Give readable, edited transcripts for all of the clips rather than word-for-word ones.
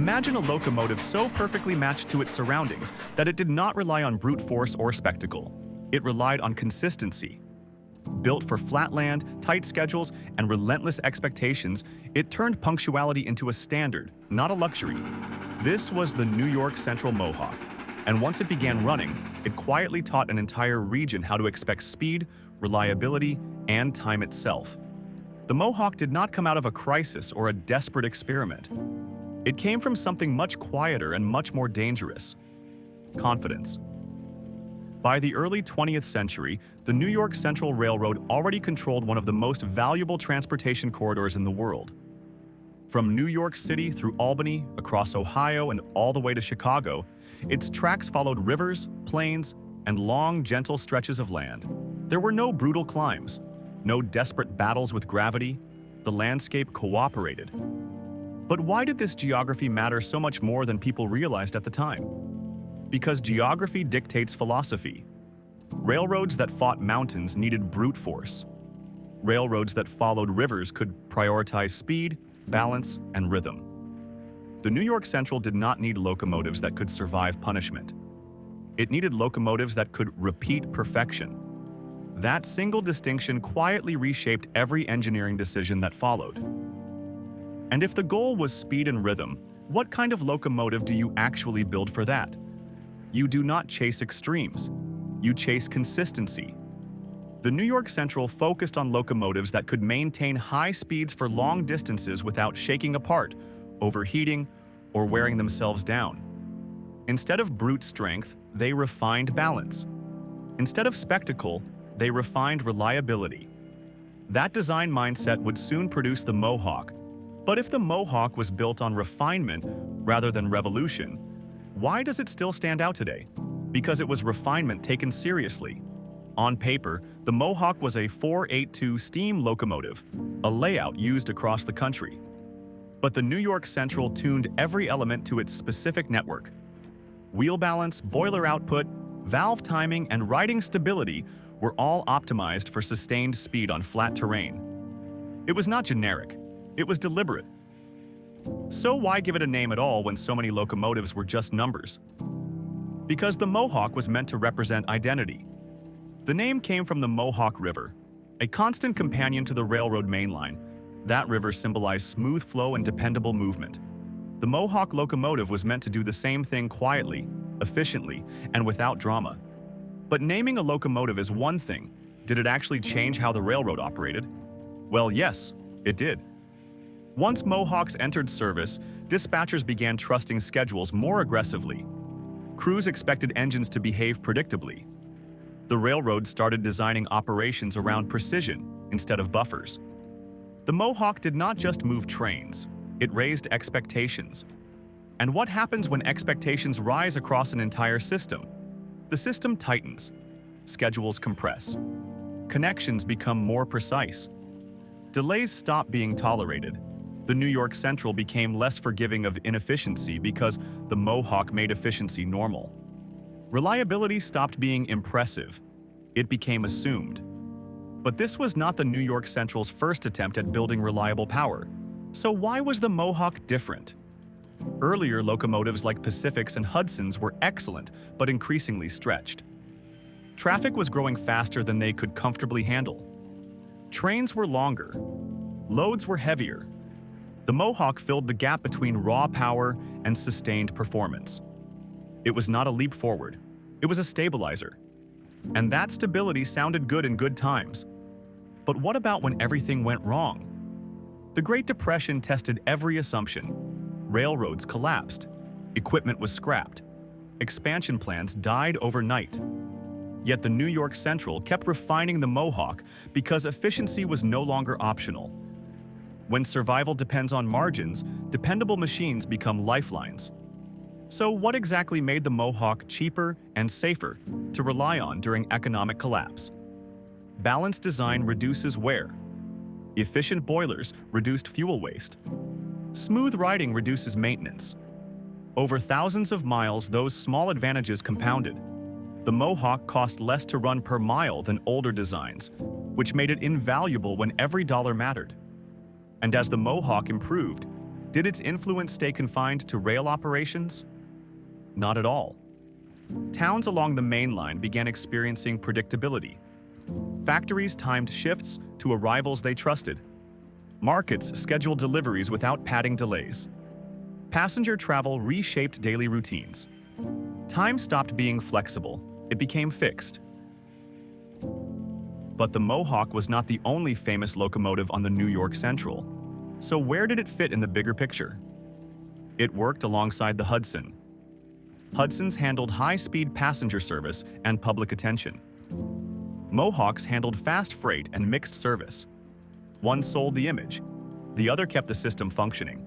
Imagine a locomotive so perfectly matched to its surroundings that it did not rely on brute force or spectacle. It relied on consistency. Built for flat land, tight schedules, and relentless expectations, it turned punctuality into a standard, not a luxury. This was the New York Central Mohawk, and once it began running, it quietly taught an entire region how to expect speed, reliability, and time itself. The Mohawk did not come out of a crisis or a desperate experiment. It came from something much quieter and much more dangerous: confidence. By the early 20th century, the New York Central Railroad already controlled one of the most valuable transportation corridors in the world. From New York City through Albany, across Ohio, and all the way to Chicago, its tracks followed rivers, plains, and long, gentle stretches of land. There were no brutal climbs, no desperate battles with gravity. The landscape cooperated. But why did this geography matter so much more than people realized at the time? Because geography dictates philosophy. Railroads that fought mountains needed brute force. Railroads that followed rivers could prioritize speed, balance, and rhythm. The New York Central did not need locomotives that could survive punishment. It needed locomotives that could repeat perfection. That single distinction quietly reshaped every engineering decision that followed. And if the goal was speed and rhythm, what kind of locomotive do you actually build for that? You do not chase extremes. You chase consistency. The New York Central focused on locomotives that could maintain high speeds for long distances without shaking apart, overheating, or wearing themselves down. Instead of brute strength, they refined balance. Instead of spectacle, they refined reliability. That design mindset would soon produce the Mohawk. But if the Mohawk was built on refinement rather than revolution, why does it still stand out today? Because it was refinement taken seriously. On paper, the Mohawk was a 482 steam locomotive, a layout used across the country. But the New York Central tuned every element to its specific network. Wheel balance, boiler output, valve timing, and riding stability were all optimized for sustained speed on flat terrain. It was not generic. It was deliberate. So why give it a name at all when so many locomotives were just numbers? Because the Mohawk was meant to represent identity. The name came from the Mohawk River, a constant companion to the railroad mainline. That river symbolized smooth flow and dependable movement. The Mohawk locomotive was meant to do the same thing quietly, efficiently, and without drama. But naming a locomotive is one thing. Did it actually change how the railroad operated? Well, yes, it did. Once Mohawks entered service, dispatchers began trusting schedules more aggressively. Crews expected engines to behave predictably. The railroad started designing operations around precision instead of buffers. The Mohawk did not just move trains, it raised expectations. And what happens when expectations rise across an entire system? The system tightens, schedules compress, connections become more precise. Delays stop being tolerated. The New York Central became less forgiving of inefficiency because the Mohawk made efficiency normal. Reliability stopped being impressive. It became assumed. But this was not the New York Central's first attempt at building reliable power. So why was the Mohawk different? Earlier locomotives like Pacifics and Hudsons were excellent, but increasingly stretched. Traffic was growing faster than they could comfortably handle. Trains were longer. Loads were heavier. The Mohawk filled the gap between raw power and sustained performance. It was not a leap forward. It was a stabilizer. And that stability sounded good in good times. But what about when everything went wrong? The Great Depression tested every assumption. Railroads collapsed. Equipment was scrapped. Expansion plans died overnight. Yet the New York Central kept refining the Mohawk because efficiency was no longer optional. When survival depends on margins, dependable machines become lifelines. So what exactly made the Mohawk cheaper and safer to rely on during economic collapse? Balanced design reduces wear. Efficient boilers reduced fuel waste. Smooth riding reduces maintenance. Over thousands of miles, those small advantages compounded. The Mohawk cost less to run per mile than older designs, which made it invaluable when every dollar mattered. And as the Mohawk improved, Did its influence stay confined to rail operations? Not at all. Towns along the mainline began experiencing predictability. Factories timed shifts to arrivals they trusted. Markets scheduled deliveries without padding delays. Passenger travel reshaped daily routines. Time stopped being flexible. It became fixed. But the Mohawk was not the only famous locomotive on the New York Central. So where did it fit in the bigger picture? It worked alongside the Hudson. Hudsons handled high-speed passenger service and public attention. Mohawks handled fast freight and mixed service. One sold the image, the other kept the system functioning.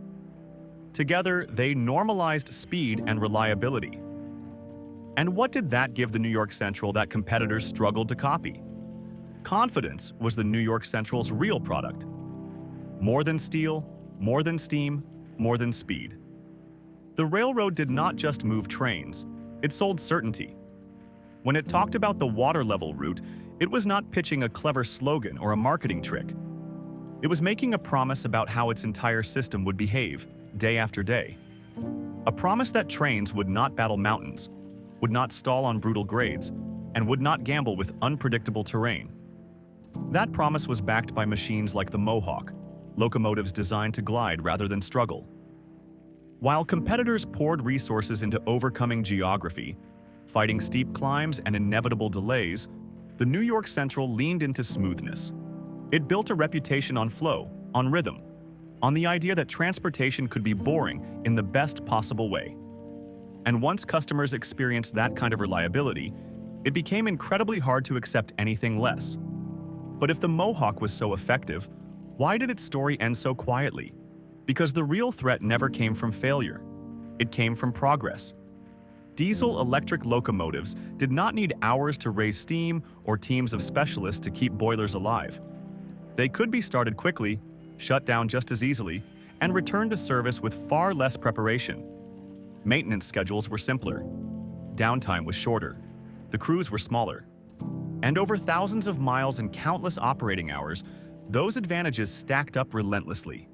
Together, they normalized speed and reliability. And what did that give the New York Central that competitors struggled to copy? Confidence was the New York Central's real product. More than steel, more than steam, more than speed. The railroad did not just move trains, it sold certainty. When it talked about the water-level route, it was not pitching a clever slogan or a marketing trick. It was making a promise about how its entire system would behave, day after day. A promise that trains would not battle mountains, would not stall on brutal grades, and would not gamble with unpredictable terrain. That promise was backed by machines like the Mohawk, locomotives designed to glide rather than struggle. While competitors poured resources into overcoming geography, fighting steep climbs and inevitable delays, the New York Central leaned into smoothness. It built a reputation on flow, on rhythm, on the idea that transportation could be boring in the best possible way. And once customers experienced that kind of reliability, it became incredibly hard to accept anything less. But if the Mohawk was so effective, why did its story end so quietly? Because the real threat never came from failure. It came from progress. Diesel-electric locomotives did not need hours to raise steam or teams of specialists to keep boilers alive. They could be started quickly, shut down just as easily, and returned to service with far less preparation. Maintenance schedules were simpler. Downtime was shorter. The crews were smaller. And over thousands of miles and countless operating hours, those advantages stacked up relentlessly.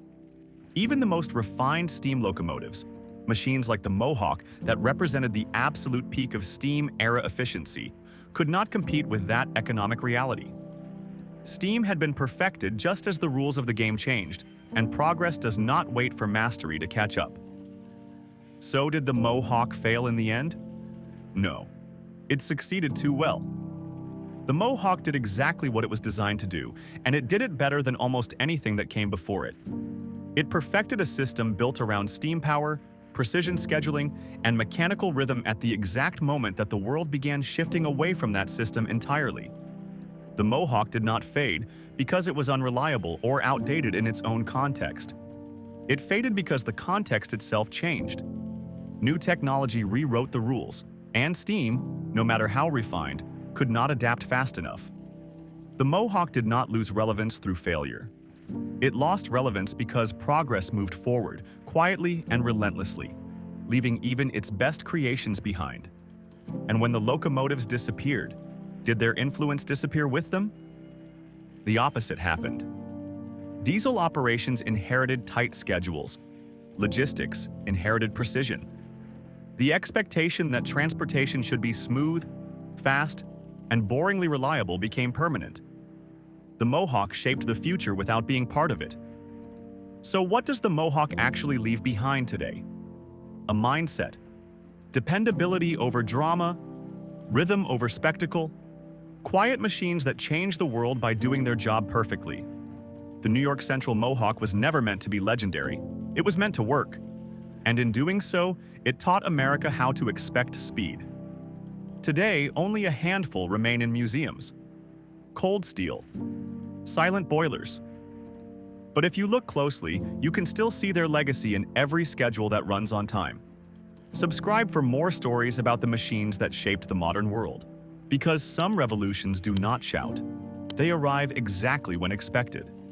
Even the most refined steam locomotives, machines like the Mohawk that represented the absolute peak of steam-era efficiency, could not compete with that economic reality. Steam had been perfected just as the rules of the game changed, and progress does not wait for mastery to catch up. So did the Mohawk fail in the end? No. It succeeded too well. The Mohawk did exactly what it was designed to do, and it did it better than almost anything that came before it. It perfected a system built around steam power, precision scheduling, and mechanical rhythm at the exact moment that the world began shifting away from that system entirely. The Mohawk did not fade because it was unreliable or outdated in its own context. It faded because the context itself changed. New technology rewrote the rules, and steam, no matter how refined, could not adapt fast enough. The Mohawk did not lose relevance through failure. It lost relevance because progress moved forward, quietly and relentlessly, leaving even its best creations behind. And when the locomotives disappeared, did their influence disappear with them? The opposite happened. Diesel operations inherited tight schedules. Logistics inherited precision. The expectation that transportation should be smooth, fast, and boringly reliable became permanent. The Mohawk shaped the future without being part of it. So what does the Mohawk actually leave behind today? A mindset. Dependability over drama, rhythm over spectacle, quiet machines that change the world by doing their job perfectly. The New York Central Mohawk was never meant to be legendary. It was meant to work. And in doing so, it taught America how to expect speed. Today, only a handful remain in museums. Cold steel, silent boilers. But if you look closely, you can still see their legacy in every schedule that runs on time. Subscribe for more stories about the machines that shaped the modern world. Because some revolutions do not shout. They arrive exactly when expected.